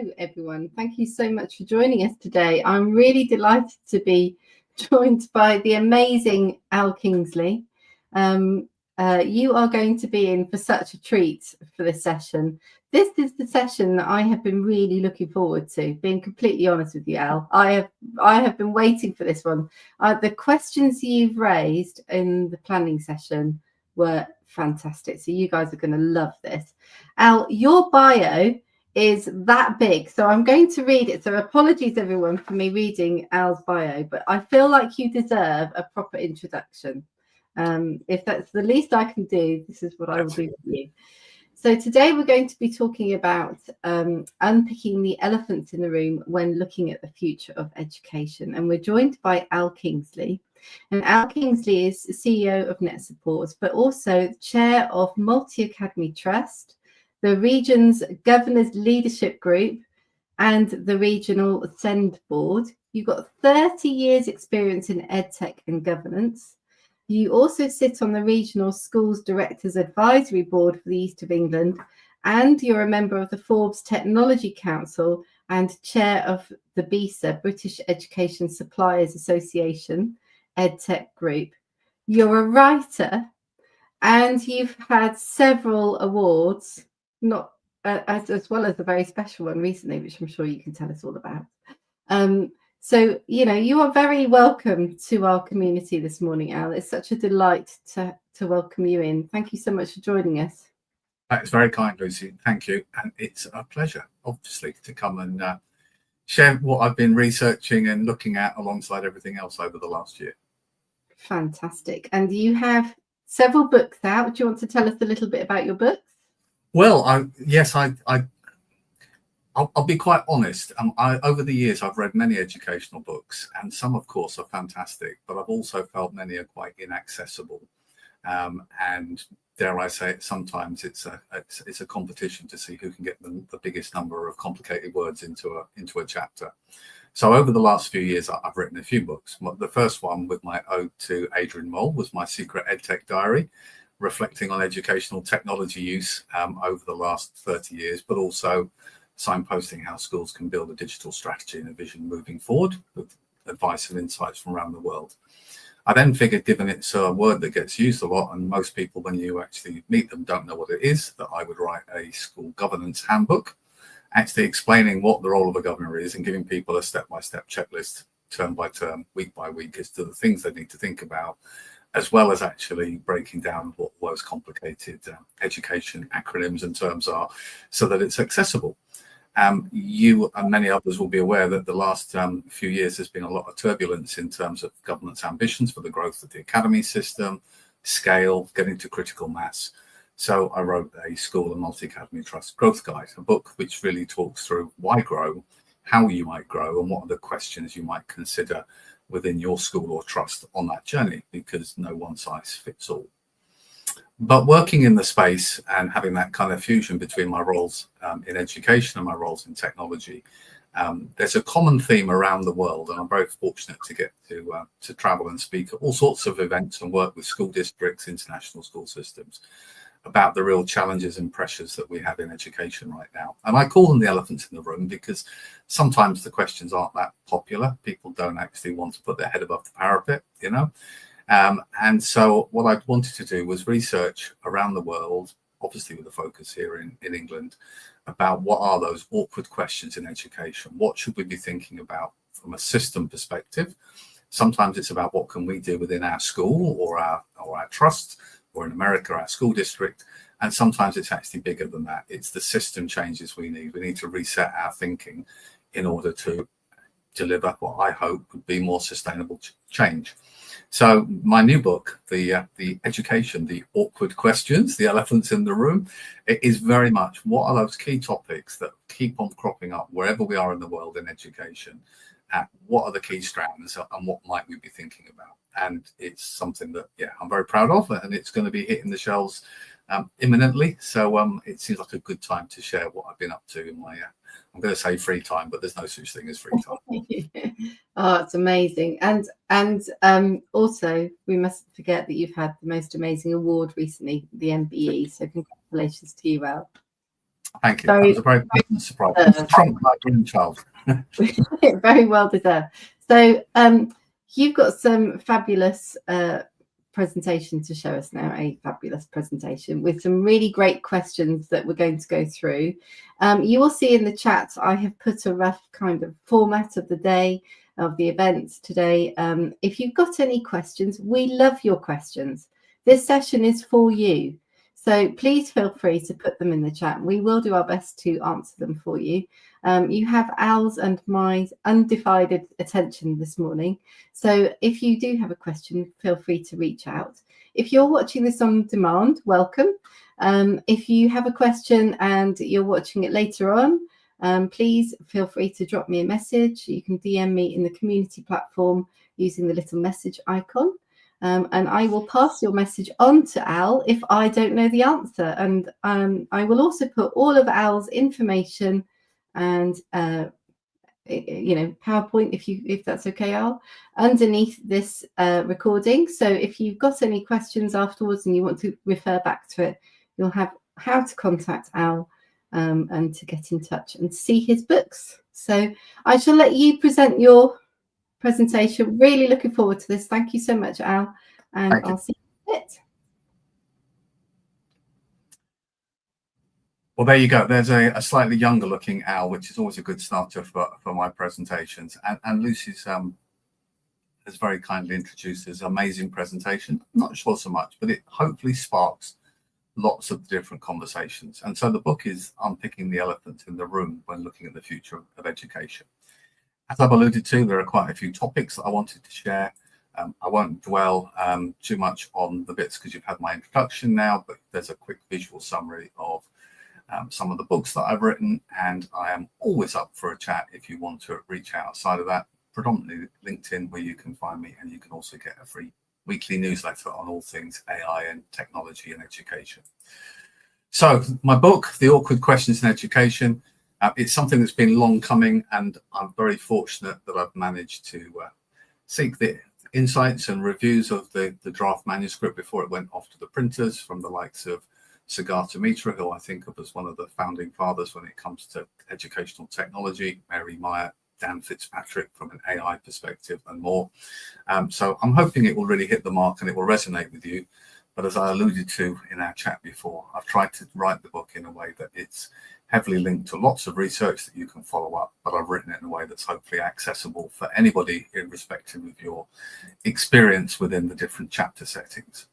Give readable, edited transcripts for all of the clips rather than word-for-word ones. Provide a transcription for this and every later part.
Hello, everyone. Thank you so much for joining us today. I'm really delighted to be joined by the amazing Al Kingsley. You are going to be in for such a treat for this session. This is the session that I have been really looking forward to, being completely honest with you, Al. I have been waiting for this one. The questions you've raised in the planning session were fantastic. So you guys are going to love this. Al, your bio is that big, so I'm going to read it. So apologies everyone for me reading Al's bio, but I feel like you deserve a proper introduction. If that's the least I can do, this is what I will do for you. So today we're going to be talking about unpicking the elephants in the room when looking at the future of education, and we're joined by Al Kingsley. And Al Kingsley is CEO of Net Support, but also chair of Multi Academy Trust, the region's Governors Leadership Group, and the regional SEND board. You've got 30 years experience in EdTech and governance. You also sit on the regional schools directors advisory board for the East of England, and you're a member of the Forbes Technology Council and chair of the BESA, British Education Suppliers Association, EdTech Group. You're a writer, and you've had several awards, not as well as a very special one recently, which I'm sure you can tell us all about. So, you are very welcome to our community this morning, Al. It's such a delight to welcome you in. Thank you so much for joining us. That's very kind, Lucy. Thank you. And it's a pleasure, obviously, to come and share what I've been researching and looking at alongside everything else over the last year. Fantastic. And you have several books out. Do you want to tell us a little bit about your books? Well, I'll be quite honest. Over the years, I've read many educational books, and some, of course, are fantastic, but I've also felt many are quite inaccessible. And dare I say it, sometimes it's a competition to see who can get the biggest number of complicated words into a chapter. So over the last few years, I've written a few books. The first one, with my ode to Adrian Mole, was my secret EdTech diary, reflecting on educational technology use over the last 30 years, but also signposting how schools can build a digital strategy and a vision moving forward with advice and insights from around the world. I then figured, given it's a word that gets used a lot, and most people, when you actually meet them, don't know what it is, that I would write a School Governance Handbook, actually explaining what the role of a governor is and giving people a step-by-step checklist, term by term, week by week, as to the things they need to think about, as well as actually breaking down what those complicated education acronyms and terms are so that it's accessible. You and many others will be aware that the last few years there's been a lot of turbulence in terms of government's ambitions for the growth of the academy system, scale, getting to critical mass. So I wrote a School and Multi-Academy Trust Growth Guide, a book which really talks through why grow, how you might grow, and what are the questions you might consider within your school or trust on that journey, because no one size fits all. But working in the space and having that kind of fusion between my roles in education and my roles in technology, there's a common theme around the world, and I'm very fortunate to get to travel and speak at all sorts of events and work with school districts, international school systems, about the real challenges and pressures that we have in education right now. And I call them the elephants in the room because sometimes the questions aren't that popular. People don't actually want to put their head above the parapet, and so what I wanted to do was research around the world, obviously with a focus here in England, about what are those awkward questions in education. What should we be thinking about from a system perspective? Sometimes it's about what can we do within our school or our trust, or in America, our school district. And sometimes it's actually bigger than that. It's the system changes we need. We need to reset our thinking in order to deliver what I hope would be more sustainable change. So my new book, the education, the awkward questions, the elephants in the room, it is very much what are those key topics that keep on cropping up wherever we are in the world in education. What are the key strands and what might we be thinking about? And it's something that, I'm very proud of, and it's going to be hitting the shelves imminently. So it seems like a good time to share what I've been up to in my, I'm going to say free time, but there's no such thing as free time. Oh, it's amazing. And also, we mustn't forget that you've had the most amazing award recently, the MBE. So congratulations to you, Al. Thank you. Very, That was a very pleasant surprise. Trump, my grandchild. very well deserved. So you've got some fabulous presentation to show us now, a fabulous presentation with some really great questions that we're going to go through. You will see in the chat I have put a rough kind of format of the day, of the events today. If you've got any questions, we love your questions. This session is for you. So please feel free to put them in the chat. We will do our best to answer them for you. You have Al's and my undivided attention this morning. So if you do have a question, feel free to reach out. If you're watching this on demand, welcome. If you have a question and you're watching it later on, please feel free to drop me a message. You can DM me in the community platform using the little message icon. And I will pass your message on to Al if I don't know the answer. And I will also put all of Al's information and PowerPoint, if that's okay, Al, underneath this recording. So if you've got any questions afterwards and you want to refer back to it, you'll have how to contact Al and to get in touch and see his books. So I shall let you present your presentation. Really looking forward to this. Thank you so much, Al, and I'll see you in a bit. Well, there you go. There's a slightly younger looking Al, which is always a good starter for my presentations. And Lucy's has very kindly introduced this amazing presentation. I'm not sure so much, but it hopefully sparks lots of different conversations. And so the book is Unpicking the Elephant in the Room when looking at the future of education. As I've alluded to, there are quite a few topics that I wanted to share. I won't dwell too much on the bits because you've had my introduction now, but there's a quick visual summary of some of the books that I've written, and I am always up for a chat if you want to reach out outside of that, predominantly LinkedIn, where you can find me, and you can also get a free weekly newsletter on all things AI and technology and education. So my book, The Awkward Questions in Education, it's something that's been long coming, and I'm very fortunate that I've managed to seek the insights and reviews of the draft manuscript before it went off to the printers from the likes of Sagata Mitra, who I think of as one of the founding fathers when it comes to educational technology, Mary Meyer, Dan Fitzpatrick from an AI perspective, and more. So I'm hoping it will really hit the mark and it will resonate with you. But as I alluded to in our chat before, I've tried to write the book in a way that it's heavily linked to lots of research that you can follow up, but I've written it in a way that's hopefully accessible for anybody, irrespective of your experience within the different chapter settings.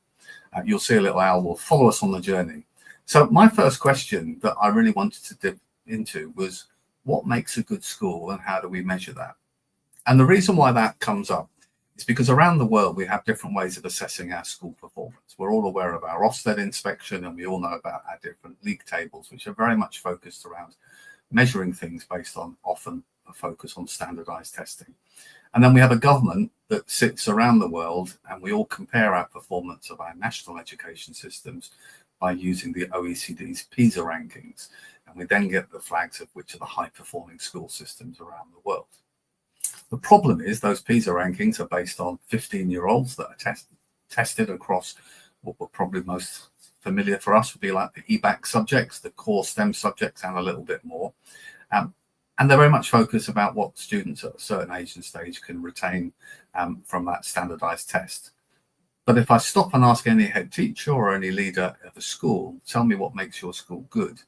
You'll see a little Al will follow us on the journey. So my first question that I really wanted to dip into was, what makes a good school and how do we measure that? And the reason why that comes up is because around the world, we have different ways of assessing our school performance. We're all aware of our Ofsted inspection, and we all know about our different league tables, which are very much focused around measuring things based on often a focus on standardized testing. And then we have a government that sits around the world, and we all compare our performance of our national education systems by using the OECD's PESA rankings. And we then get the flags of which are the high-performing school systems around the world. The problem is those PESA rankings are based on 15-year-olds that are tested across what were probably most familiar for us would be like the EBAC subjects, the core STEM subjects, and a little bit more. And they're very much focused about what students at a certain age and stage can retain from that standardized test. But if I stop and ask any head teacher or any leader at the school, tell me what makes your school good,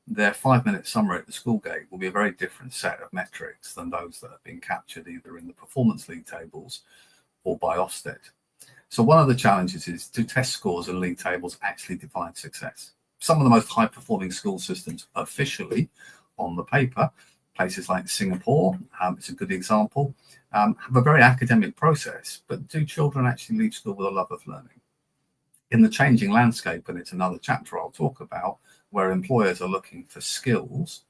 their 5-minute summary at the school gate will be a very different set of metrics than those that have been captured either in the performance league tables or by Ofsted. So one of the challenges is, do test scores and league tables actually define success? Some of the most high-performing school systems officially on the paper, places like Singapore, it's a good example, have a very academic process, but do children actually leave school with a love of learning? In the changing landscape, and it's another chapter I'll talk about, where employers are looking for skills,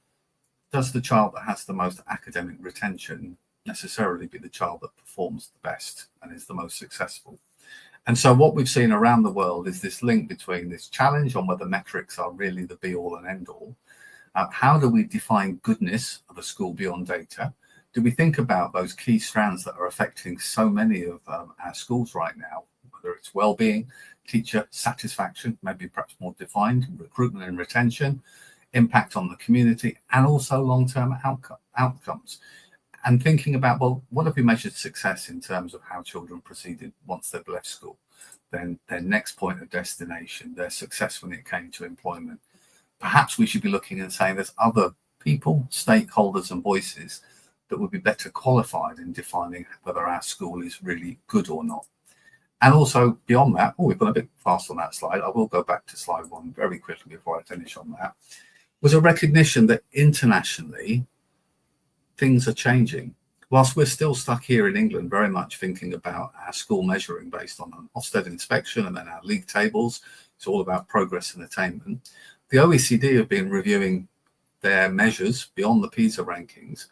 does the child that has the most academic retention necessarily be the child that performs the best and is the most successful? And so what we've seen around the world is this link between this challenge on whether metrics are really the be-all and end-all. How do we define goodness of a school beyond data? Do we think about those key strands that are affecting so many of our schools right now, whether it's well-being, teacher satisfaction, maybe perhaps more defined, recruitment and retention, impact on the community, and also long-term outcomes. And thinking about, well, what have we measured success in terms of how children proceeded once they've left school? Then their next point of destination, their success when it came to employment. Perhaps we should be looking and saying there's other people, stakeholders and voices that would be better qualified in defining whether our school is really good or not. And also beyond that, we've gone a bit fast on that slide. I will go back to slide 1 very quickly before I finish on that. Was a recognition that internationally things are changing. Whilst we're still stuck here in England very much thinking about our school measuring based on an Ofsted inspection and then our league tables, it's all about progress and attainment. The OECD have been reviewing their measures beyond the PISA rankings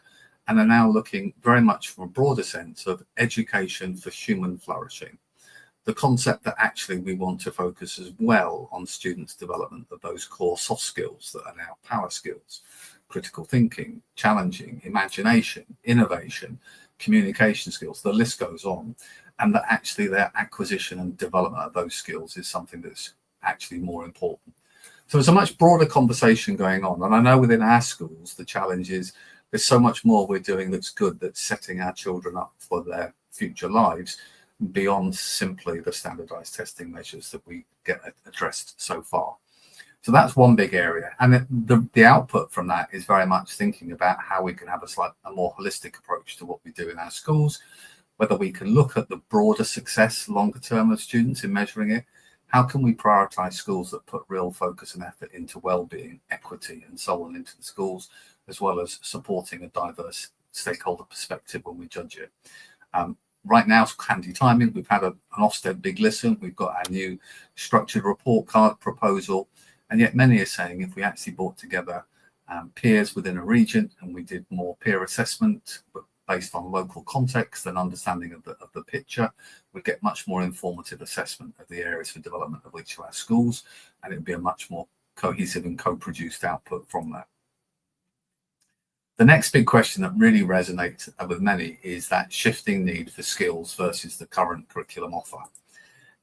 and are now looking very much from a broader sense of education for human flourishing. The concept that actually we want to focus as well on students' development of those core soft skills that are now power skills: critical thinking, challenging, imagination, innovation, communication skills, the list goes on, and that actually their acquisition and development of those skills is something that's actually more important. So it's a much broader conversation going on. And I know within our schools, the challenge is there's so much more we're doing that's good, that's setting our children up for their future lives beyond simply the standardized testing measures that we get addressed so far. So that's one big area. And the output from that is very much thinking about how we can have a more holistic approach to what we do in our schools, whether we can look at the broader success longer term of students in measuring it. How can we prioritize schools that put real focus and effort into well-being, equity, and so on into the schools, as well as supporting a diverse stakeholder perspective when we judge it? Right now, it's handy timing. We've had an Ofsted big listen. We've got our new structured report card proposal. And yet many are saying if we actually brought together peers within a region and we did more peer assessment, but based on local context and understanding of the picture, we'd get much more informative assessment of the areas for development of each of our schools. And it would be a much more cohesive and co-produced output from that. The next big question that really resonates with many is that shifting need for skills versus the current curriculum offer.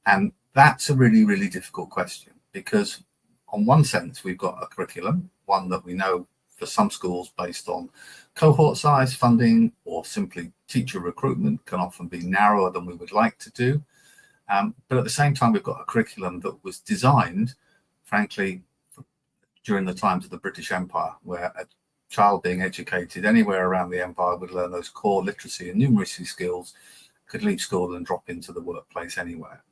And that's a really, really difficult question because on one sense, we've got a curriculum, one that we know for some schools based on cohort size, funding, or simply teacher recruitment can often be narrower than we would like to do. But at the same time, we've got a curriculum that was designed, frankly, during the times of the British Empire, where a child being educated anywhere around the empire would learn those core literacy and numeracy skills, could leave school and drop into the workplace anywhere.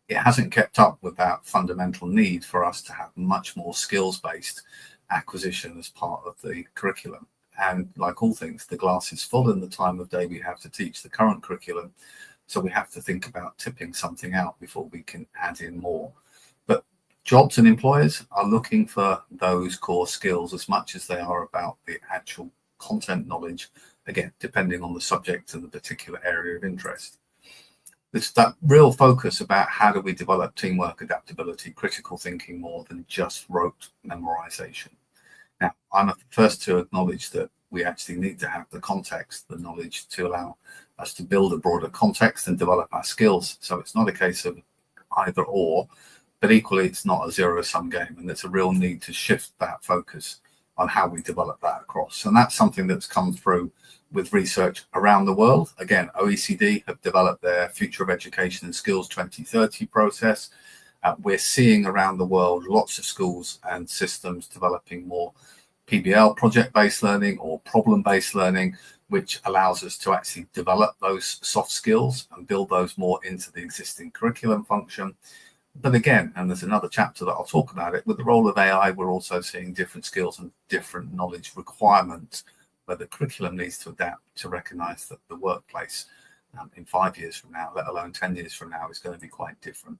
It hasn't kept up with that fundamental need for us to have much more skills-based acquisition as part of the curriculum. And like all things, the glass is full in the time of day we have to teach the current curriculum. So we have to think about tipping something out before we can add in more. But jobs and employers are looking for those core skills as much as they are about the actual content knowledge, again, depending on the subject and the particular area of interest. It's that real focus about how do we develop teamwork, adaptability, critical thinking more than just rote memorization. Now, I'm the first to acknowledge that we actually need to have the context, the knowledge to allow us to build a broader context and develop our skills. So it's not a case of either or, but equally it's not a zero-sum game. And there's a real need to shift that focus on how we develop that across. And that's something that's come through with research around the world. Again, OECD have developed their Future of Education and Skills 2030 process. We're seeing around the world lots of schools and systems developing more PBL, project-based learning, or problem-based learning, which allows us to actually develop those soft skills and build those more into the existing curriculum function. But again, and there's another chapter that I'll talk about it, with the role of AI, we're also seeing different skills and different knowledge requirements where the curriculum needs to adapt to recognize that the workplace in 5 years from now, let alone 10 years from now, is going to be quite different.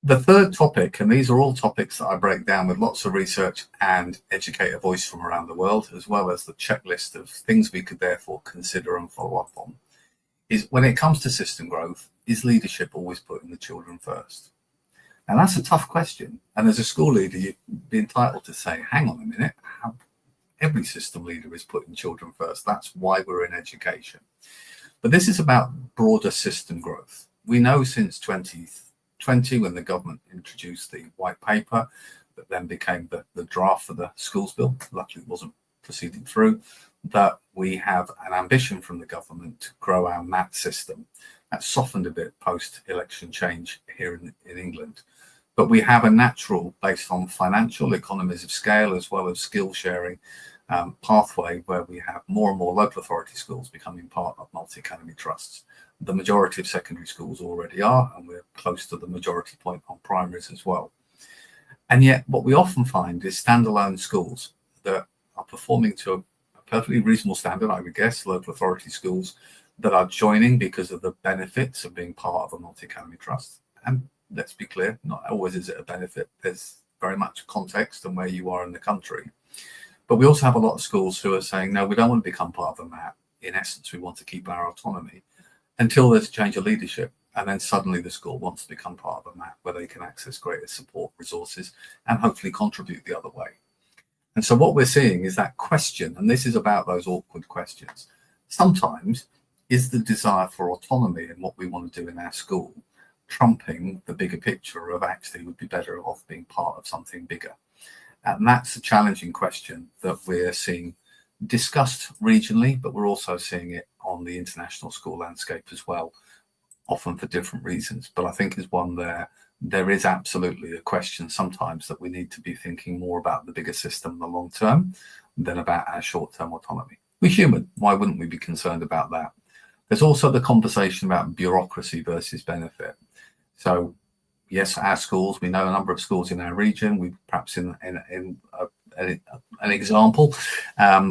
The third topic, and these are all topics that I break down with lots of research and educator voice from around the world, as well as the checklist of things we could therefore consider and follow up on, is when it comes to system growth, is leadership always putting the children first? And that's a tough question. And as a school leader, you'd be entitled to say, hang on a minute, every system leader is putting children first. That's why we're in education. But this is about broader system growth. We know since 2020, when the government introduced the white paper, that then became the draft for the schools bill. Luckily, it wasn't proceeding through. That we have an ambition from the government to grow our maths system. That's softened a bit post-election change here in England. But we have a natural, based on financial economies of scale as well as skill sharing pathway, where we have more and more local authority schools becoming part of multi-academy trusts. The majority of secondary schools already are, and we're close to the majority point on primaries as well. And yet what we often find is standalone schools that are performing to a perfectly reasonable standard, I would guess, local authority schools that are joining because of the benefits of being part of a multi-academy trust. And let's be clear, not always is it a benefit. There's very much context and where you are in the country. But we also have a lot of schools who are saying, no, we don't want to become part of a MAT. In essence, we want to keep our autonomy until there's a change of leadership. And then suddenly the school wants to become part of a MAT where they can access greater support resources and hopefully contribute the other way. And so what we're seeing is that question, and this is about those awkward questions. Sometimes is the desire for autonomy and what we want to do in our school trumping the bigger picture of actually would be better off being part of something bigger? And that's a challenging question that we're seeing discussed regionally, but we're also seeing it on the international school landscape as well, often for different reasons. But I think is one there is absolutely a question sometimes that we need to be thinking more about the bigger system in the long term than about our short-term autonomy. We're human. Why wouldn't we be concerned about that? There's also the conversation about bureaucracy versus benefit. So yes, our schools, we know a number of schools in our region. We perhaps in an example,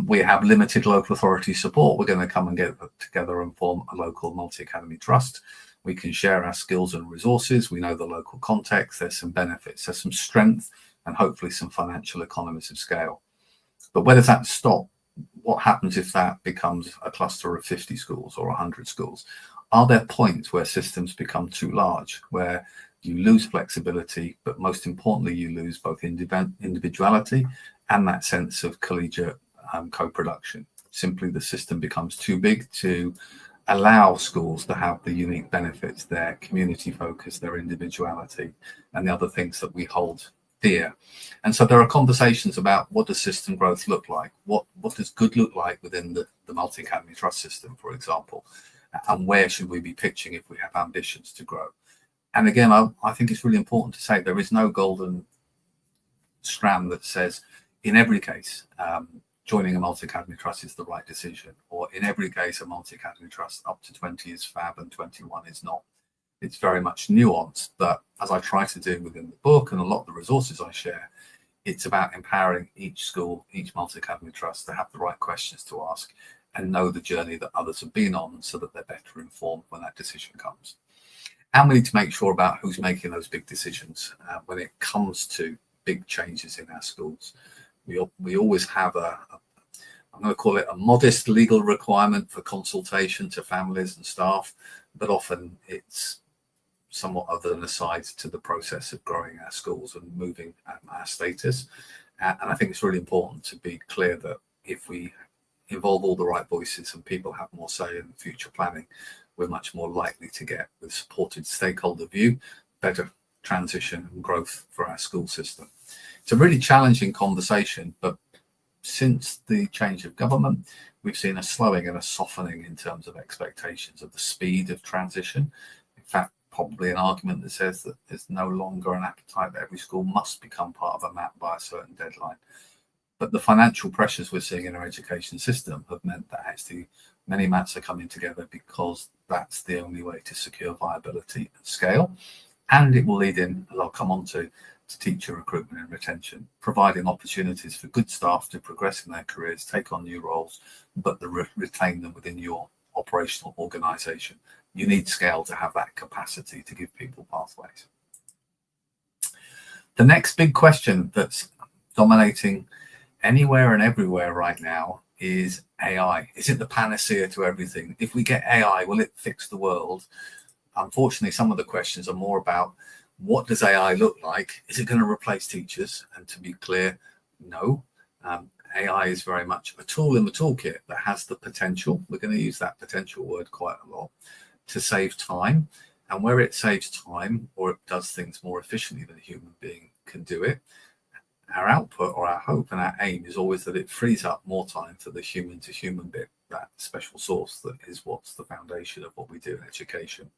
we have limited local authority support. We're going to come and get together and form a local multi-academy trust. We can share our skills and resources. We know the local context. There's some benefits. There's some strength and hopefully some financial economies of scale. But where does that stop? What happens if that becomes a cluster of 50 schools or 100 schools? Are there points where systems become too large, where you lose flexibility, but most importantly, you lose both individuality and that sense of collegiate co-production? Simply the system becomes too big to allow schools to have the unique benefits, their community focus, their individuality, and the other things that we hold dear. And so there are conversations about what does system growth look like? What does good look like within the multi-academy trust system, for example? And where should we be pitching if we have ambitions to grow? And again, I think it's really important to say there is no golden strand that says in every case, joining a multi-academy trust is the right decision, or in every case, a multi-academy trust up to 20 is fab and 21 is not. It's very much nuanced, but as I try to do within the book and a lot of the resources I share, it's about empowering each school, each multi-academy trust to have the right questions to ask and know the journey that others have been on so that they're better informed when that decision comes. And we need to make sure about who's making those big decisions when it comes to big changes in our schools. We always have I'm going to call it a modest legal requirement for consultation to families and staff, but often it's somewhat of an aside to the process of growing our schools and moving our status. And I think it's really important to be clear that if we involve all the right voices and people have more say in future planning, we're much more likely to get, with supported stakeholder view, better transition and growth for our school system. It's a really challenging conversation, but since the change of government, we've seen a slowing and a softening in terms of expectations of the speed of transition. In fact, probably an argument that says that there's no longer an appetite that every school must become part of a MAT by a certain deadline. But the financial pressures we're seeing in our education system have meant that actually many MATs are coming together because that's the only way to secure viability and scale. And it will lead in, as I'll come on to teacher recruitment and retention, providing opportunities for good staff to progress in their careers, take on new roles, but retain them within your operational organisation. You need scale to have that capacity to give people pathways. The next big question that's dominating anywhere and everywhere right now is AI. Is it the panacea to everything? If we get AI, will it fix the world? Unfortunately, some of the questions are more about what does AI look like? Is it going to replace teachers? And to be clear, no. AI is very much a tool in the toolkit that has the potential, we're going to use that potential word quite a lot, to save time. And where it saves time or it does things more efficiently than a human being can do it, our output or our hope and our aim is always that it frees up more time for the human to human bit, that special source that is what's the foundation of what we do in education.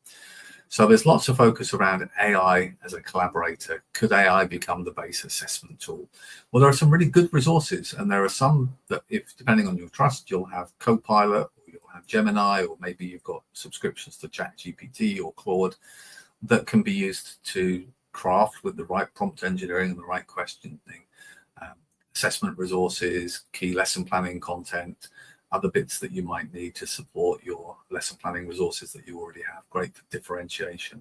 So there's lots of focus around AI as a collaborator. Could AI become the base assessment tool? Well, there are some really good resources, and there are some that, if depending on your trust, you'll have Copilot, or you'll have Gemini, or maybe you've got subscriptions to ChatGPT or Claude that can be used to craft with the right prompt engineering and the right questioning, assessment resources, key lesson planning content, other bits that you might need to support your lesson planning resources that you already have. Great for differentiation.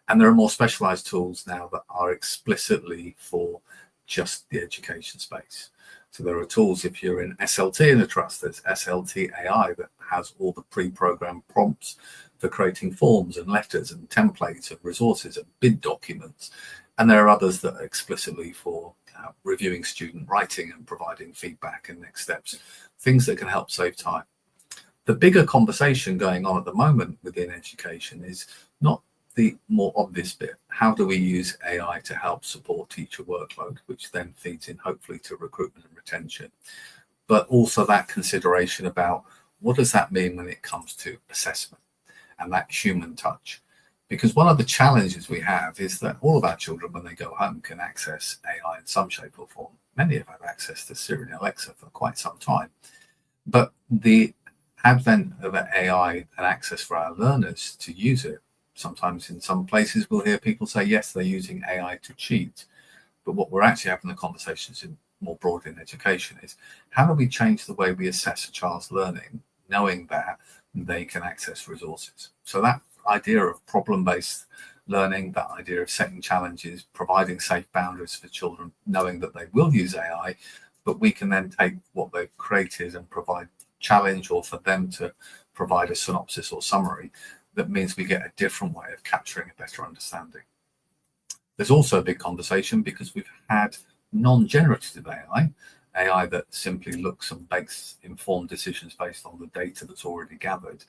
And there are more specialized tools now that are explicitly for just the education space. So there are tools, if you're in SLT in a trust, there's SLT AI that has all the pre-programmed prompts for creating forms and letters and templates and resources and bid documents. And there are others that are explicitly for reviewing student writing and providing feedback and next steps, things that can help save time. The bigger conversation going on at the moment within education is not the more obvious bit. How do we use AI to help support teacher workload, which then feeds in hopefully to recruitment and retention, but also that consideration about what does that mean when it comes to assessment and that human touch. Because one of the challenges we have is that all of our children, when they go home, can access AI in some shape or form. Many have had access to Siri and Alexa for quite some time. But the advent of AI and access for our learners to use it, sometimes in some places we'll hear people say, yes, they're using AI to cheat. But what we're actually having the conversations in more broadly in education is, how do we change the way we assess a child's learning, knowing that they can access resources? So that idea of problem-based learning, that idea of setting challenges, providing safe boundaries for children, knowing that they will use AI, but we can then take what they've created and provide challenge, or for them to provide a synopsis or summary. That means we get a different way of capturing a better understanding. There's also a big conversation because we've had non-generative AI that simply looks and makes informed decisions based on the data that's already gathered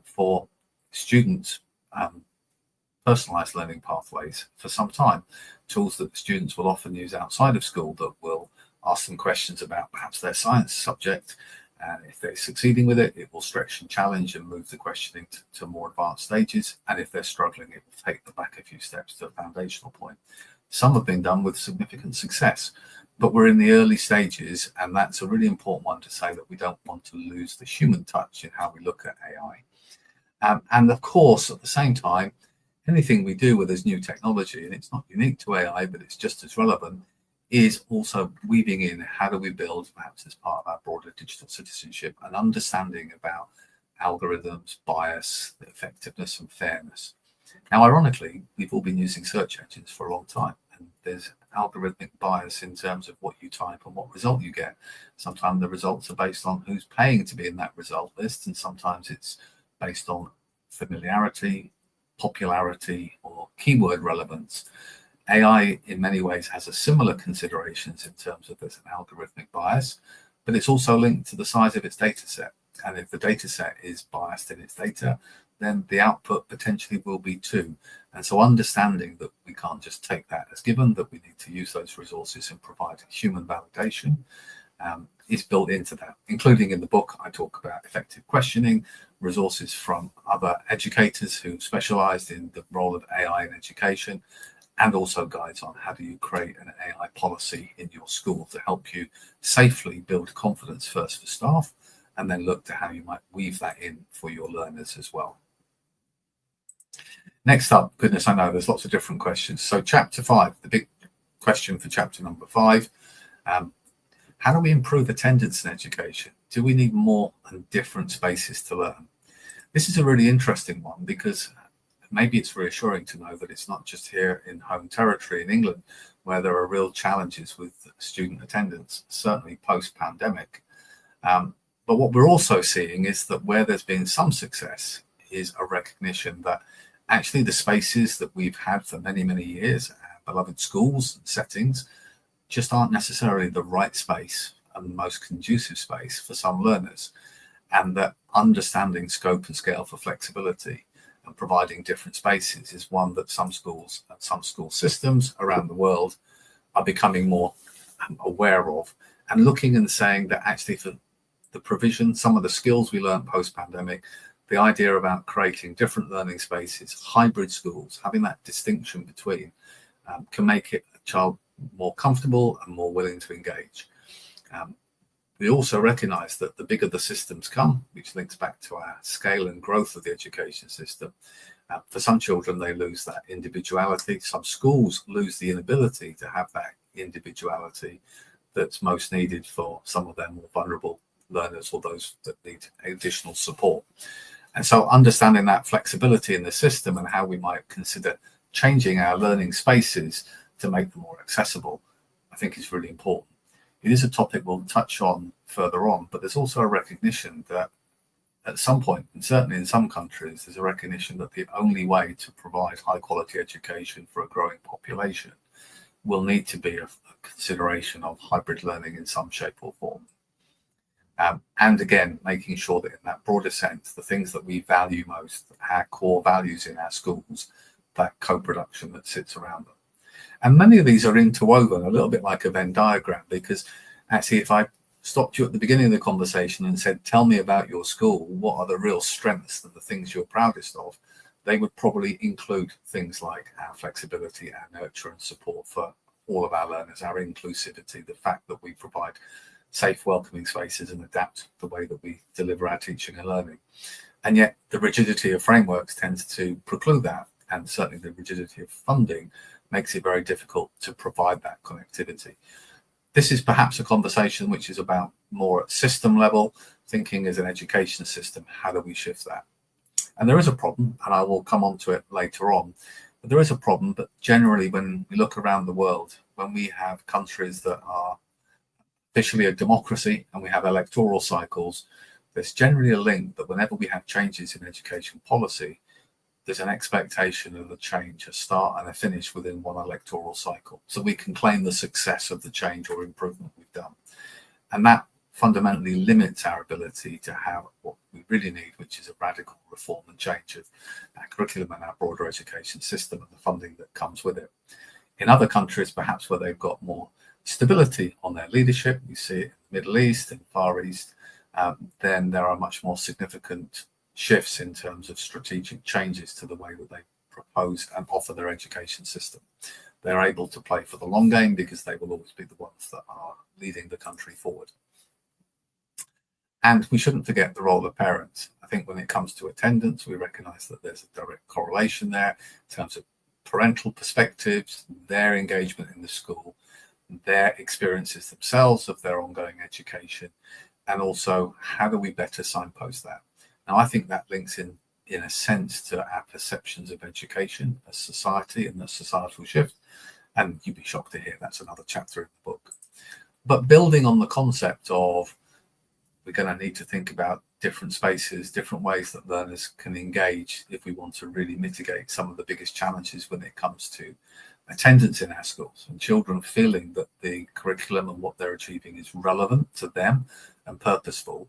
for students, personalized learning pathways for some time, tools that students will often use outside of school that will ask them questions about perhaps their science subject. And if they're succeeding with it, it will stretch and challenge and move the questioning to more advanced stages. And if they're struggling, it will take them back a few steps to a foundational point. Some have been done with significant success, but we're in the early stages. And that's a really important one to say, that we don't want to lose the human touch in how we look at AI. And of course, at the same time, anything we do with this new technology, and it's not unique to AI, but it's just as relevant, is also weaving in how do we build, perhaps as part of our broader digital citizenship, an understanding about algorithms, bias, effectiveness and fairness. Now, ironically, we've all been using search engines for a long time, and there's algorithmic bias in terms of what you type and what result you get. Sometimes the results are based on who's paying to be in that result list, and sometimes it's based on familiarity, popularity, or keyword relevance. AI in many ways has a similar considerations in terms of there's an algorithmic bias, but it's also linked to the size of its data set. And if the data set is biased in its data, then the output potentially will be too. And so understanding that we can't just take that as given, that we need to use those resources and provide human validation is built into that. Including in the book, I talk about effective questioning, resources from other educators who specialized in the role of AI in education, and also guides on how do you create an AI policy in your school to help you safely build confidence first for staff, and then look to how you might weave that in for your learners as well. Next up, goodness, I know there's lots of different questions. So chapter 5, the big question for chapter number 5, how do we improve attendance in education? Do we need more and different spaces to learn? This is a really interesting one, because maybe it's reassuring to know that it's not just here in home territory in England where there are real challenges with student attendance, certainly post-pandemic. But what we're also seeing is that where there's been some success is a recognition that actually the spaces that we've had for many, many years, beloved schools and settings, just aren't necessarily the right space and the most conducive space for some learners. And that understanding scope and scale for flexibility and providing different spaces is one that some schools and some school systems around the world are becoming more aware of, and looking and saying that actually for the provision, some of the skills we learned post-pandemic, the idea about creating different learning spaces, hybrid schools, having that distinction between can make it a child more comfortable and more willing to engage. We also recognise that the bigger the systems come, which links back to our scale and growth of the education system, for some children, they lose that individuality. Some schools lose the inability to have that individuality that's most needed for some of their more vulnerable learners or those that need additional support. And so understanding that flexibility in the system and how we might consider changing our learning spaces to make them more accessible, I think is really important. It is a topic we'll touch on further on, but there's also a recognition that at some point, and certainly in some countries, there's a recognition that the only way to provide high quality education for a growing population will need to be a consideration of hybrid learning in some shape or form. And again, making sure that in that broader sense, the things that we value most, our core values in our schools, that co-production that sits around them. And many of these are interwoven, a little bit like a Venn diagram, because actually if I stopped you at the beginning of the conversation and said, tell me about your school, what are the real strengths and the things you're proudest of, they would probably include things like our flexibility, our nurture and support for all of our learners, our inclusivity, the fact that we provide safe, welcoming spaces and adapt the way that we deliver our teaching and learning. And yet the rigidity of frameworks tends to preclude that, and certainly the rigidity of funding makes it very difficult to provide that connectivity. This is perhaps a conversation which is about more at system level, thinking as an education system, how do we shift that? And there is a problem, and I will come on to it later on, but there is a problem. But generally, when we look around the world, when we have countries that are officially a democracy and we have electoral cycles, there's generally a link that whenever we have changes in education policy, there's an expectation of a change, a start and a finish within one electoral cycle. So we can claim the success of the change or improvement we've done. And that fundamentally limits our ability to have what we really need, which is a radical reform and change of our curriculum and our broader education system and the funding that comes with it. In other countries, perhaps where they've got more stability on their leadership, we see it in the Middle East and Far East, then there are much more significant shifts in terms of strategic changes to the way that they propose and offer their education system. They're able to play for the long game because they will always be the ones that are leading the country forward. And we shouldn't forget the role of parents. I think when it comes to attendance, we recognise that there's a direct correlation there in terms of parental perspectives, their engagement in the school, their experiences themselves of their ongoing education, and also how do we better signpost that. Now, I think that links in a sense to our perceptions of education as society and the societal shift. And you'd be shocked to hear that's another chapter in the book. But building on the concept of we're going to need to think about different spaces, different ways that learners can engage if we want to really mitigate some of the biggest challenges when it comes to attendance in our schools and children feeling that the curriculum and what they're achieving is relevant to them and purposeful.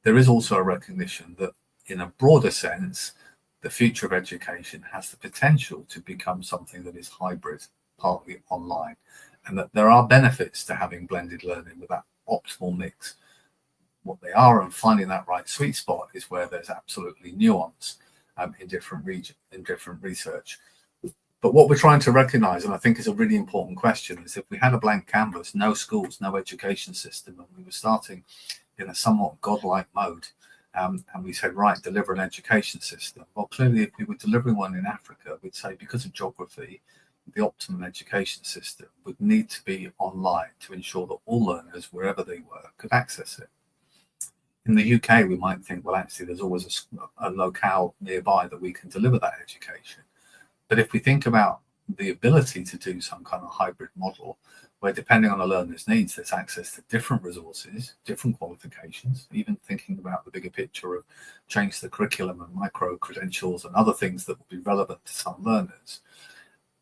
There is also a recognition that in a broader sense, the future of education has the potential to become something that is hybrid, partly online, and that there are benefits to having blended learning with that optimal mix. What they are and finding that right sweet spot is where there's absolutely nuance in different regions, in different research. But what we're trying to recognize, and I think is a really important question, is if we had a blank canvas, no schools, no education system, and we were starting in a somewhat godlike mode, and we said, right, deliver an education system. Well, clearly, if we were delivering one in Africa, we'd say because of geography, the optimum education system would need to be online to ensure that all learners, wherever they were, could access it. In the UK, we might think, well, actually, there's always a locale nearby that we can deliver that education. But if we think about the ability to do some kind of hybrid model, where depending on the learner's needs, there's access to different resources, different qualifications, even thinking about the bigger picture of change the curriculum and micro-credentials and other things that will be relevant to some learners,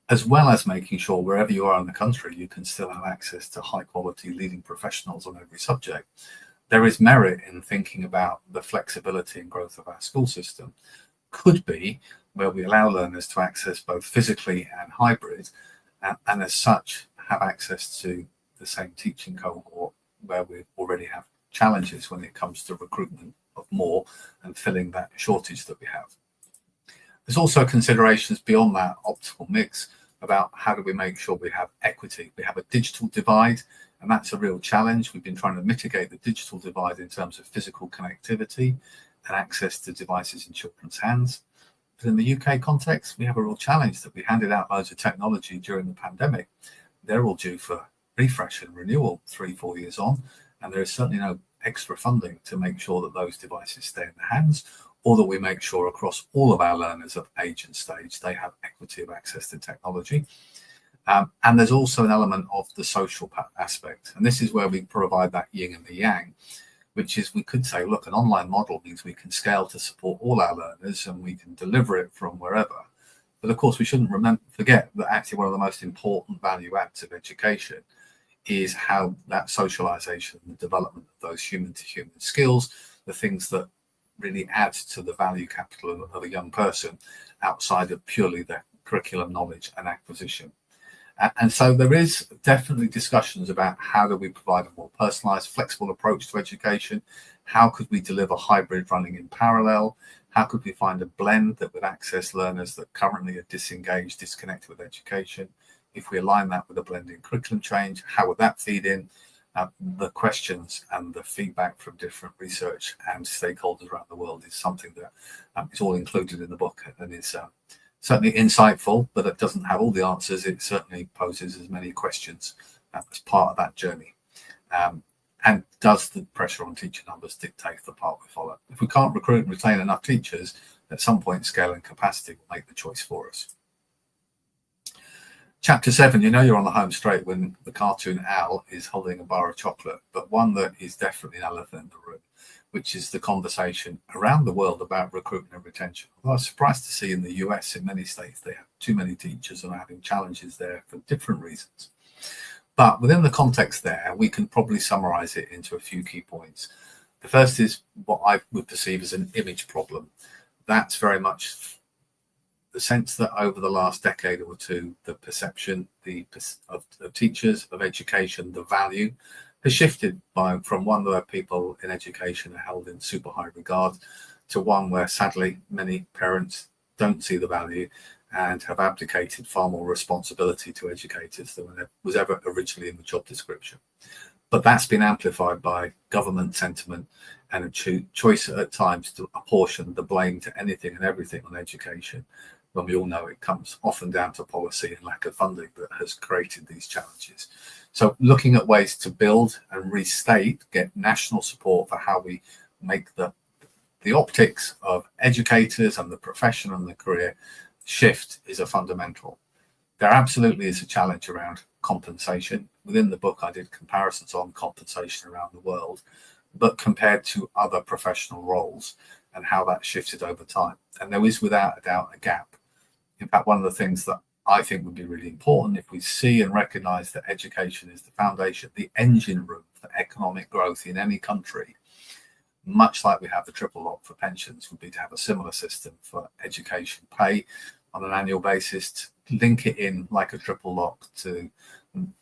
as well as making sure wherever you are in the country, you can still have access to high-quality leading professionals on every subject. There is merit in thinking about the flexibility and growth of our school system. Could be where we allow learners to access both physically and hybrid, and as such have access to the same teaching cohort where we already have challenges when it comes to recruitment of more and filling that shortage that we have. There's also considerations beyond that optimal mix about how do we make sure we have equity. We have a digital divide, and that's a real challenge. We've been trying to mitigate the digital divide in terms of physical connectivity and access to devices in children's hands. But in the UK context, we have a real challenge that we handed out loads of technology during the pandemic. They're all due for refresh and renewal 3-4 years on, and there is certainly no extra funding to make sure that those devices stay in the hands, or that we make sure across all of our learners of age and stage they have equity of access to technology. And there's also an element of the social aspect, and this is where we provide that yin and the yang, which is we could say, look, an online model means we can scale to support all our learners and we can deliver it from wherever. But of course, we shouldn't forget that actually one of the most important value adds of education is how that socialization and the development of those human-to-human skills, the things that really add to the value capital of a young person outside of purely the curriculum knowledge and acquisition. And so there is definitely discussions about how do we provide a more personalized, flexible approach to education? How could we deliver hybrid running in parallel? How could we find a blend that would access learners that currently are disengaged, disconnected with education? If we align that with a blended curriculum change, how would that feed in? The questions and the feedback from different research and stakeholders around the world is something that is all included in the book, and is certainly insightful, but it doesn't have all the answers. It certainly poses as many questions as part of that journey. And does the pressure on teacher numbers dictate the path we follow? If we can't recruit and retain enough teachers, at some point scale and capacity will make the choice for us. Chapter 7, you know you're on the home straight when the cartoon owl is holding a bar of chocolate, but one that is definitely an elephant in the room, which is the conversation around the world about recruitment and retention. Well, I was surprised to see in the US, in many states, they have too many teachers and are having challenges there for different reasons. But within the context there, we can probably summarize it into a few key points. The first is what I would perceive as an image problem. That's very much the sense that over the last decade or two, the perception of teachers, of education, the value has shifted from one where people in education are held in super high regard to one where sadly many parents don't see the value and have abdicated far more responsibility to educators than was ever originally in the job description. But that's been amplified by government sentiment and a choice at times to apportion the blame to anything and everything on education, when we all know it comes often down to policy and lack of funding that has created these challenges. So looking at ways to build and restate, get national support for how we make the optics of educators and the profession and the career shift is a fundamental. There absolutely is a challenge around compensation. Within the book, I did comparisons on compensation around the world, but compared to other professional roles and how that shifted over time. And there is without a doubt a gap. In fact, one of the things that I think would be really important, if we see and recognize that education is the foundation, the engine room for economic growth in any country, much like we have the triple lock for pensions, would be to have a similar system for education pay on an annual basis, to link it in like a triple lock to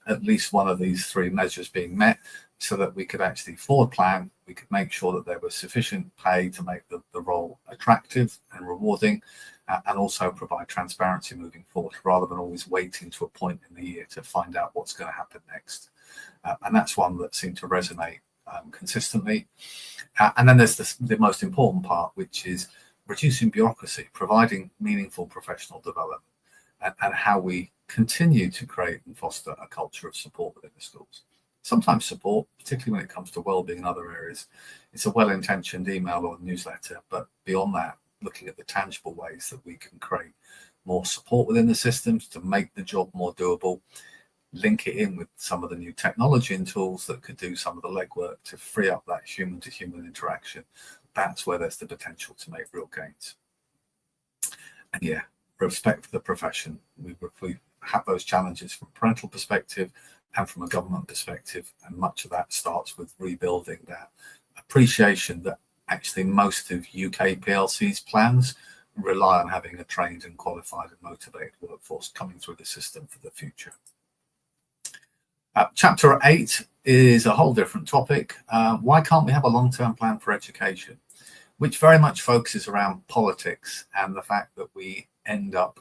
at least one of these three measures being met, so that we could actually forward plan, we could make sure that there was sufficient pay to make the role attractive and rewarding, and also provide transparency moving forward, rather than always waiting to a point in the year to find out what's going to happen next. And that's one that seemed to resonate consistently. And then there's the most important part, which is reducing bureaucracy, providing meaningful professional development, and how we continue to create and foster a culture of support within the schools. Sometimes support, particularly when it comes to wellbeing in other areas, it's a well-intentioned email or newsletter, but beyond that, looking at the tangible ways that we can create more support within the systems to make the job more doable, link it in with some of the new technology and tools that could do some of the legwork to free up that human-to-human interaction. That's where there's the potential to make real gains. And yeah, respect for the profession. We have those challenges from a parental perspective and from a government perspective, and much of that starts with rebuilding that appreciation that actually most of UK PLC's plans rely on having a trained and qualified and motivated workforce coming through the system for the future. Chapter 8 is a whole different topic. Why can't we have a long-term plan for education? Which very much focuses around politics and the fact that we end up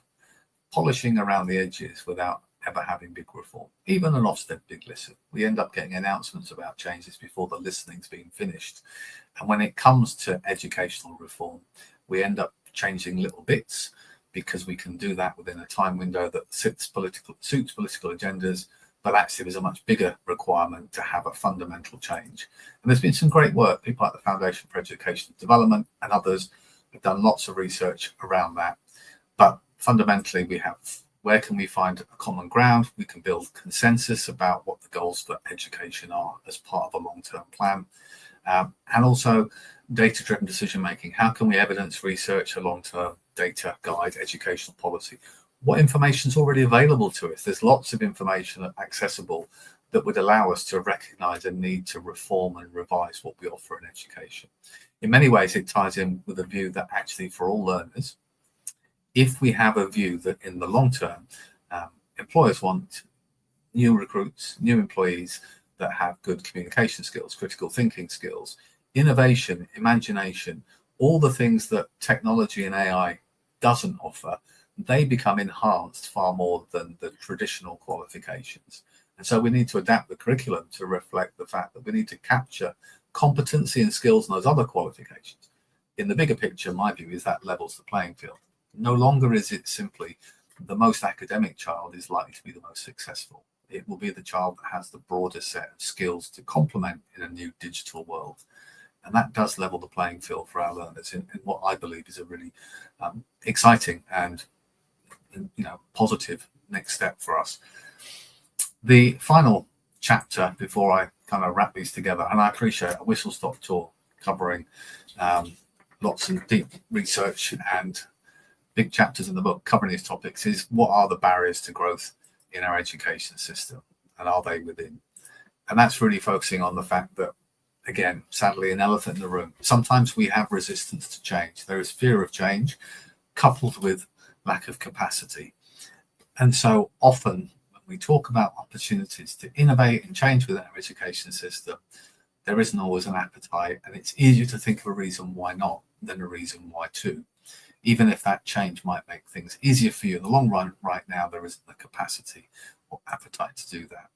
polishing around the edges without ever having big reform. Even an Ofsted big listen, we end up getting announcements about changes before the listening's been finished. And when it comes to educational reform, we end up changing little bits because we can do that within a time window that suits political agendas. But actually, there's a much bigger requirement to have a fundamental change. And there's been some great work. People like the Foundation for Educational Development and others have done lots of research around that. But fundamentally, we have, where can we find a common ground? We can build consensus about what the goals for education are as part of a long-term plan. And also data-driven decision-making. How can we evidence research a long-term data guide educational policy? What information is already available to us? There's lots of information accessible that would allow us to recognize a need to reform and revise what we offer in education. In many ways, it ties in with a view that actually for all learners, if we have a view that in the long term, employers want new recruits, new employees that have good communication skills, critical thinking skills, innovation, imagination, all the things that technology and AI doesn't offer, they become enhanced far more than the traditional qualifications. And so we need to adapt the curriculum to reflect the fact that we need to capture competency and skills in those other qualifications. In the bigger picture, my view is that levels the playing field. No longer is it simply the most academic child is likely to be the most successful. It will be the child that has the broadest set of skills to complement in a new digital world. And that does level the playing field for our learners in what I believe is a really exciting and positive next step for us. The final chapter before I kind of wrap these together, and I appreciate a whistle-stop tour covering lots of deep research and big chapters in the book covering these topics, is what are the barriers to growth in our education system, and are they within? And that's really focusing on the fact that, again, sadly, an elephant in the room. Sometimes we have resistance to change. There is fear of change coupled with lack of capacity. And so often when we talk about opportunities to innovate and change within our education system, there isn't always an appetite, and it's easier to think of a reason why not than a reason why to. Even if that change might make things easier for you in the long run, right now there isn't the capacity or appetite to do that.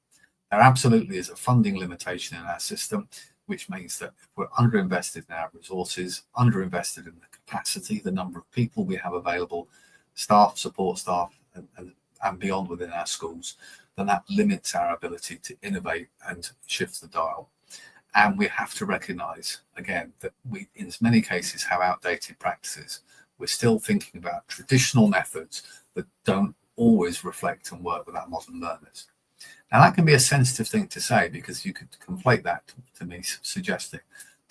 There absolutely is a funding limitation in our system, which means that if we're underinvested in our resources, underinvested in the capacity, the number of people we have available, staff, support staff, and beyond within our schools, then that limits our ability to innovate and shift the dial. And we have to recognize, again, that we, in many cases, have outdated practices. We're still thinking about traditional methods that don't always reflect and work with our modern learners. Now, that can be a sensitive thing to say, because you could conflate that to me, suggesting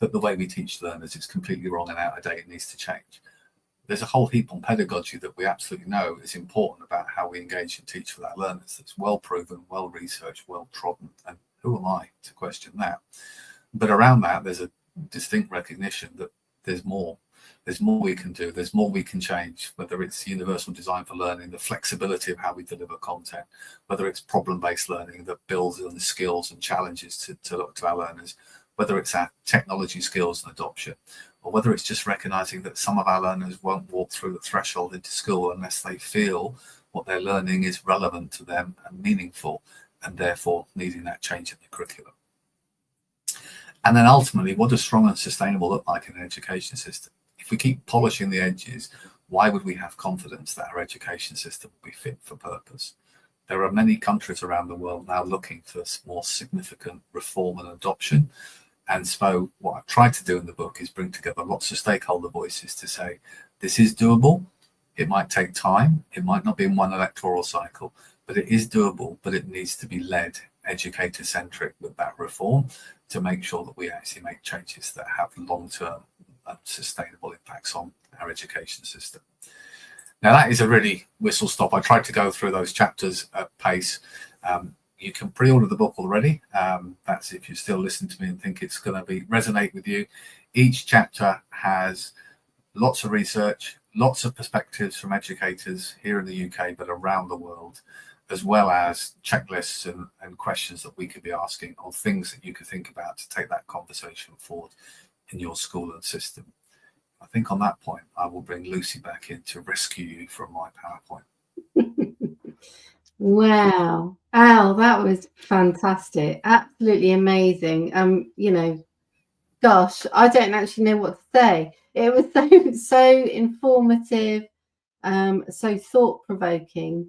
that the way we teach learners is completely wrong and out of date and needs to change. There's a whole heap on pedagogy that we absolutely know is important about how we engage and teach with our learners. That's well proven, well researched, well trodden. And who am I to question that? But around that, there's a distinct recognition that there's more. There's more we can do. There's more we can change, whether it's universal design for learning, the flexibility of how we deliver content, whether it's problem-based learning that builds on the skills and challenges to look to our learners, whether it's our technology skills and adoption, or whether it's just recognizing that some of our learners won't walk through the threshold into school unless they feel what they're learning is relevant to them and meaningful, and therefore needing that change in the curriculum. And then ultimately, what does strong and sustainable look like in an education system? If we keep polishing the edges, why would we have confidence that our education system will be fit for purpose? There are many countries around the world now looking for more significant reform and adoption. And so what I've tried to do in the book is bring together lots of stakeholder voices to say, this is doable. It might take time. It might not be in one electoral cycle, but it is doable, but it needs to be led educator-centric with that reform to make sure that we actually make changes that have long-term and sustainable impacts on our education system. Now, that is a really whistle stop. I tried to go through those chapters at pace. You can pre-order the book already. That's if you're still listening to me and think it's going to resonate with you. Each chapter has lots of research, lots of perspectives from educators here in the UK, but around the world, as well as checklists and questions that we could be asking, or things that you could think about to take that conversation forward in your school and system. I think on that point, I will bring Lucy back in to rescue you from my PowerPoint. Wow, Al, that was fantastic. Absolutely amazing. Gosh, I don't actually know what to say. It was so informative, so thought-provoking,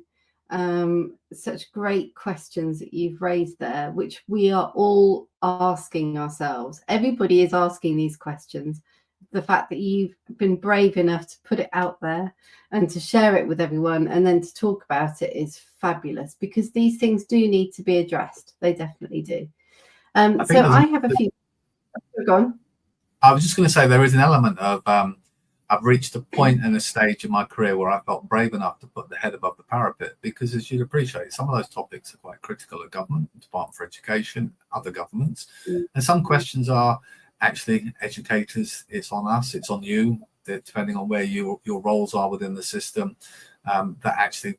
such great questions that you've raised there, which we are all asking ourselves. Everybody is asking these questions. The fact that you've been brave enough to put it out there and to share it with everyone and then to talk about it is fabulous, because these things do need to be addressed. They definitely do. So I have a few. Go on. I was just going to say there is an element of I've reached a point in a stage in my career where I felt brave enough to put the head above the parapet, because as you'd appreciate, some of those topics are quite critical of government, Department for Education, other governments. And some questions are actually educators, it's on us, it's on you, depending on where your roles are within the system, that actually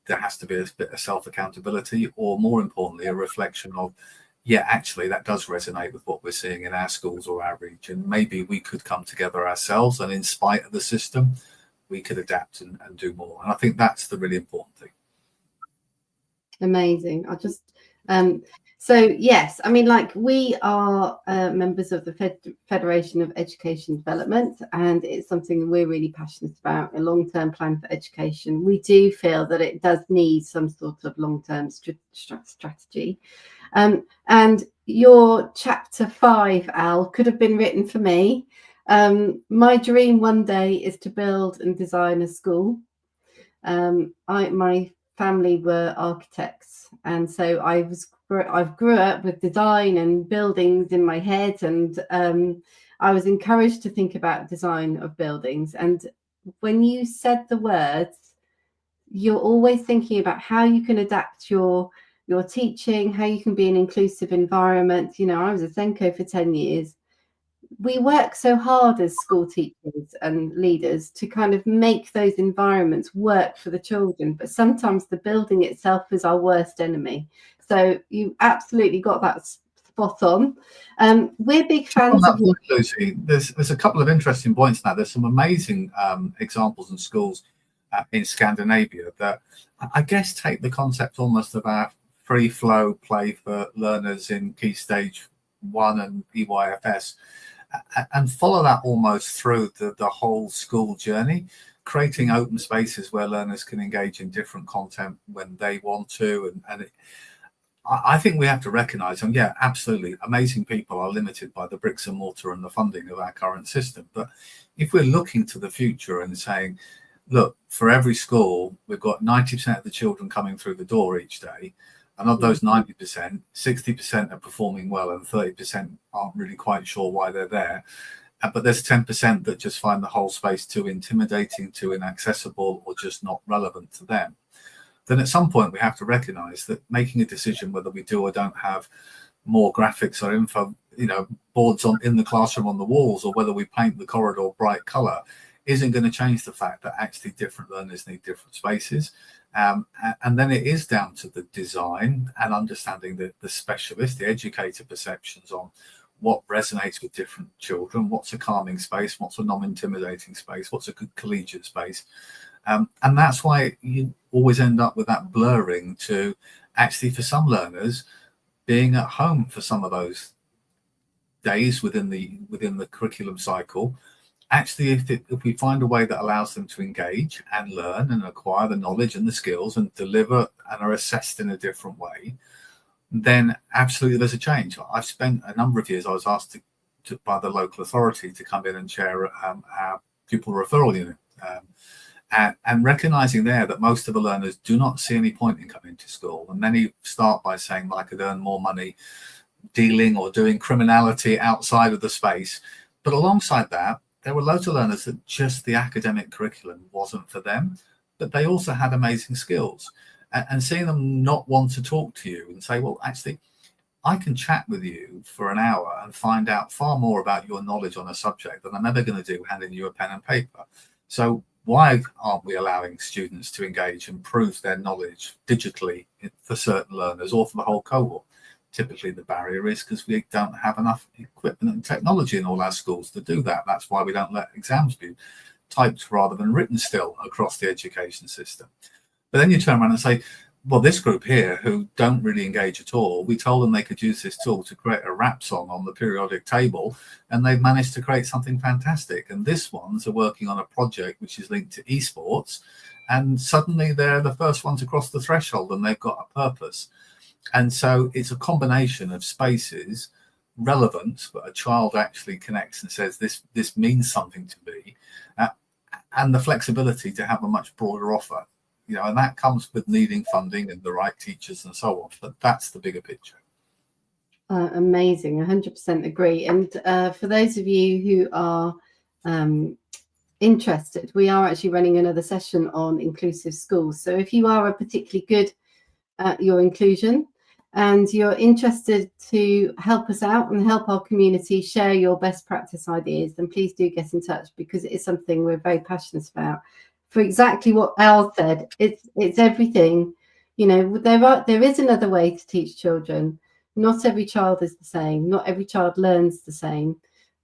there has to be a bit of self-accountability, or more importantly, a reflection of, yeah, actually, that does resonate with what we're seeing in our schools or our region. Maybe we could come together ourselves, and in spite of the system, we could adapt and do more. And I think that's the really important thing. Amazing. So yes, I mean, like, we are members of the Federation of Education Development, and it's something we're really passionate about, a long-term plan for education. We do feel that it does need some sort of long-term strategy. And your chapter 5, Al, could have been written for me. My dream one day is to build and design a school. My family were architects, and so I've grew up with design and buildings in my head, and I was encouraged to think about design of buildings. And when you said the words, you're always thinking about how you can adapt your teaching, how you can be an inclusive environment. I was a Senko for 10 years. We work so hard as school teachers and leaders to kind of make those environments work for the children, but sometimes the building itself is our worst enemy. So you absolutely got that spot on. We're big fans of point, Lucy. There's a couple of interesting points now. There's some amazing examples in schools in Scandinavia that I guess take the concept almost of our free flow play for learners in Key Stage 1 and EYFS, and follow that almost through the whole school journey, creating open spaces where learners can engage in different content when they want to. I think we have to recognize, and yeah, absolutely, amazing people are limited by the bricks and mortar and the funding of our current system. But if we're looking to the future and saying, look, for every school, we've got 90% of the children coming through the door each day, and of those 90%, 60% are performing well, and 30% aren't really quite sure why they're there. But there's 10% that just find the whole space too intimidating, too inaccessible, or just not relevant to them. Then at some point we have to recognize that making a decision whether we do or don't have more graphics or info, boards in the classroom on the walls, or whether we paint the corridor bright color, isn't going to change the fact that actually different learners need different spaces. And then it is down to the design and understanding the specialist, the educator perceptions on what resonates with different children, what's a calming space, what's a non-intimidating space, what's a good collegiate space. And that's why you always end up with that blurring to actually, for some learners, being at home for some of those days within the curriculum cycle. Actually, if we find a way that allows them to engage and learn and acquire the knowledge and the skills and deliver and are assessed in a different way, then absolutely there's a change. I've spent a number of years, I was asked by the local authority to come in and chair our pupil referral unit. And recognizing there that most of the learners do not see any point in coming to school. And many start by saying, well, I could earn more money dealing or doing criminality outside of the space. But alongside that, there were loads of learners that just the academic curriculum wasn't for them, but they also had amazing skills. And seeing them not want to talk to you and say, well, actually, I can chat with you for an hour and find out far more about your knowledge on a subject than I'm ever going to do handing you a pen and paper. So why aren't we allowing students to engage and prove their knowledge digitally for certain learners or for the whole cohort? Typically the barrier is because we don't have enough equipment and technology in all our schools to do that. That's why we don't let exams be typed rather than written still across the education system. But then you turn around and say, well, this group here who don't really engage at all, we told them they could use this tool to create a rap song on the periodic table, and they've managed to create something fantastic. And this ones are working on a project which is linked to esports, and suddenly they're the first ones across the threshold and they've got a purpose. And so it's a combination of spaces, relevant, but a child actually connects and says, this means something to me, and the flexibility to have a much broader offer. You know, and that comes with needing funding and the right teachers and so on. But that's the bigger picture. Amazing. 100% agree. And for those of you who are interested, we are actually running another session on inclusive schools. So if you are particularly good at your inclusion and you're interested to help us out and help our community share your best practice ideas, then please do get in touch, because it is something we're very passionate about. For exactly what Al said, it's everything. You know, there is another way to teach children. Not every child is the same. Not every child learns the same.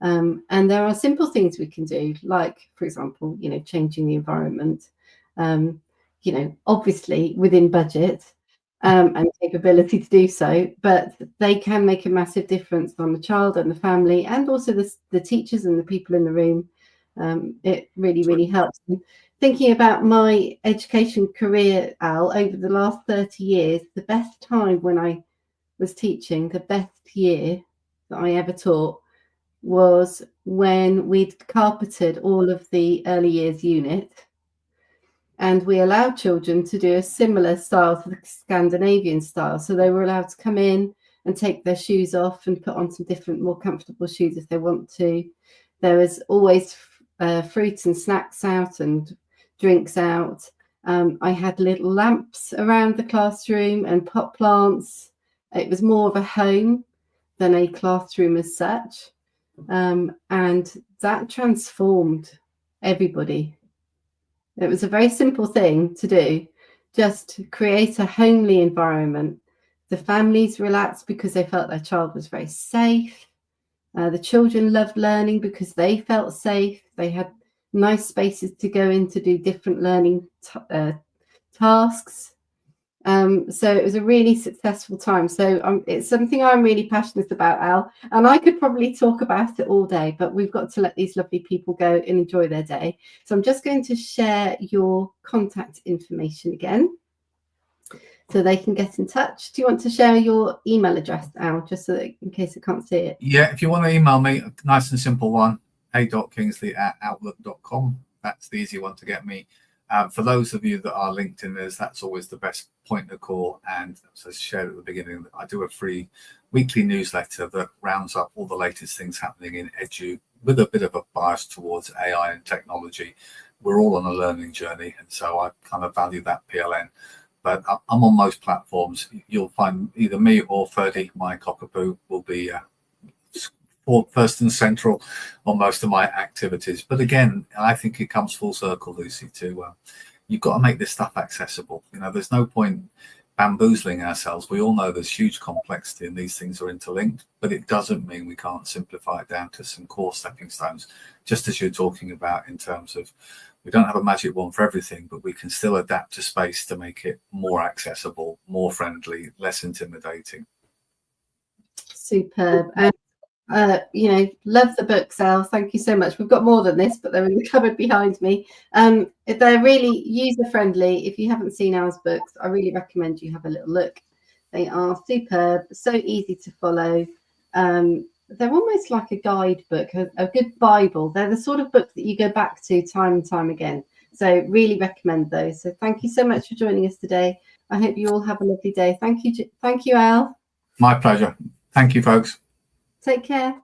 And there are simple things we can do, like, for example, you know, changing the environment, you know, obviously within budget and capability to do so, but they can make a massive difference on the child and the family, and also the teachers and the people in the room. It really, really helps. Thinking about my education career, Al, over the last 30 years, the best time when I was teaching, the best year that I ever taught, was when we'd carpeted all of the early years unit, and we allowed children to do a similar style to the Scandinavian style. So they were allowed to come in and take their shoes off and put on some different, more comfortable shoes if they want to. There was always fruit and snacks out and drinks out. I had little lamps around the classroom and pot plants. It was more of a home than a classroom as such. And that transformed everybody. It was a very simple thing to do, just to create a homely environment. The families relaxed because they felt their child was very safe. The children loved learning because they felt safe. They had nice spaces to go in to do different learning tasks. So it was a really successful time. So it's something I'm really passionate about, Al, and I could probably talk about it all day, but we've got to let these lovely people go and enjoy their day. So I'm just going to share your contact information again so they can get in touch. Do you want to share your email address, Al, just so that in case I can't see it? Yeah, if you want to email me, nice and simple one, a.kingsley@outlook.com. That's the easy one to get me. For those of you that are LinkedIners, that's always the best point of call. And as I shared at the beginning, I do a free weekly newsletter that rounds up all the latest things happening in edu, with a bit of a bias towards AI and technology. We're all on a learning journey, and so I kind of value that PLN. But I'm on most platforms. You'll find either me or Ferdy, my cockapoo, will be first and central on most of my activities. But again, I think it comes full circle, Lucy, to you've got to make this stuff accessible. You know, there's no point bamboozling ourselves. We all know there's huge complexity and these things are interlinked, but it doesn't mean we can't simplify it down to some core stepping stones, just as you're talking about in terms of we don't have a magic wand for everything, but we can still adapt to space to make it more accessible, more friendly, less intimidating. Superb. You know, love the books, Al. Thank you so much. We've got more than this, but they're in the cupboard behind me. They're really user-friendly. If you haven't seen Al's books, I really recommend you have a little look. They are superb, so easy to follow. They're almost like a guidebook, a good Bible. They're the sort of book that you go back to time and time again. So really recommend those. So thank you so much for joining us today. I hope you all have a lovely day. Thank you, Al. My pleasure. Thank you, folks. Take care.